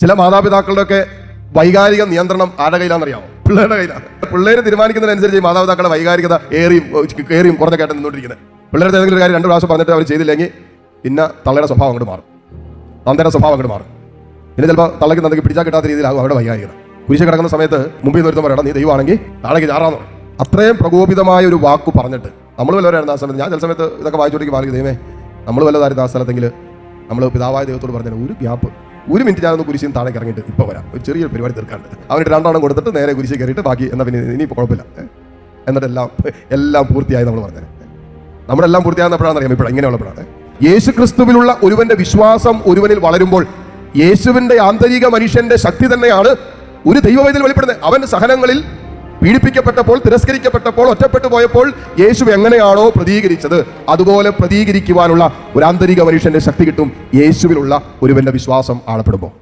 ചില മാതാപിതാക്കളുടെയൊക്കെ വൈകാരിക നിയന്ത്രണം ആരുടെ കയ്യിലാണെന്നറിയാമോ? പിള്ളേരുടെ കയ്യിലാണ്. പിള്ളേര് തീരുമാനിക്കുന്നതിനനുസരിച്ച് മാതാപിതാക്കളുടെ വൈകാരികത ഏറിയും കുറഞ്ഞൊക്കെയായിട്ട് നിന്നുകൊണ്ടിരിക്കുന്നത്. പിള്ളേരുടെ ഏതെങ്കിലും ഒരു കാര്യം 2 പ്രാവശ്യം പറഞ്ഞിട്ട് അവർ ചെയ്തില്ലെങ്കിൽ പിന്നെ തള്ളയുടെ സ്വഭാവം അങ്ങോട്ട് മാറും, തന്തയുടെ സ്വഭാവം അങ്ങോട്ട് മാറും. പിന്നെ ചിലപ്പോൾ തള്ളയ്ക്ക് തന്തയ്ക്ക് പിടിച്ചാൽ കിട്ടാത്ത രീതിയിലാകും അവരുടെ വൈകാരികത. കുരിശ് കിടക്കുന്ന സമയത്ത് മുമ്പിൽ നിന്ന് ഒരുത്തം പറയണം, നീ ദൈവമാണെങ്കിൽ താഴേക്ക് ചാറാന്ന് പറയും. അത്രയും പ്രകോപിതമായ ഒരു വാക്ക് പറഞ്ഞിട്ട് നമ്മൾ വല്ലവരായിരുന്നു ആ സമയത്ത്. ഞാൻ ചില സമയത്ത് ഇതൊക്കെ വായിച്ചോട്ടിക്ക് പാലിക്കും, ദൈവമേ നമ്മൾ വല്ലതായിരുന്നു ആ സ്ഥലത്തെങ്കിൽ നമ്മൾ പിതാവായ ദൈവത്തോട് പറഞ്ഞാൽ ഒരു ഗ്യാപ്പ്, 1 മിനിറ്റ് ഞാനൊന്ന് കുരിശിന് താഴേക്ക് ഇറങ്ങിയിട്ട് ഇപ്പോൾ വരാം, ഒരു ചെറിയൊരു പരിപാടി തീർക്കാണ്ട് അവന് 2 എണ്ണം കൊടുത്തിട്ട് നേരെ കുരിശ് കയറിയിട്ട് ബാക്കി എന്നാൽ പിന്നെ ഇനിയിപ്പോൾ കുഴപ്പമില്ല, എന്നിട്ട് എല്ലാം പൂർത്തിയായി നമ്മൾ പറഞ്ഞത്. നമ്മുടെ എല്ലാം പൂർത്തിയാകുന്നപ്പോഴാണെന്ന് അറിയാം, ഇപ്പോൾ ഇങ്ങനെയുള്ളപ്പോഴാണ്. യേശു ക്രിസ്തുവിലുള്ള ഒരുവന്റെ വിശ്വാസം ഒരുവനിൽ വളരുമ്പോൾ യേശുവിന്റെ ആന്തരിക മനുഷ്യന്റെ ശക്തി തന്നെയാണ് ഒരു ദൈവവേദനയിൽ വെളിപ്പെടുന്നത്. അവന്റെ സഹനങ്ങളിൽ പീഡിപ്പിക്കപ്പെട്ടപ്പോൾ, തിരസ്കരിക്കപ്പെട്ടപ്പോൾ, ഒറ്റപ്പെട്ടു പോയപ്പോൾ യേശു എങ്ങനെയാണോ പ്രതികരിച്ചത് അതുപോലെ പ്രതികരിക്കുവാനുള്ള ഒരു ആന്തരിക മനുഷ്യന്റെ ശക്തി കിട്ടും യേശുവിലുള്ള ഒരുവന്റെ വിശ്വാസം ആഴപ്പെടുമ്പോൾ.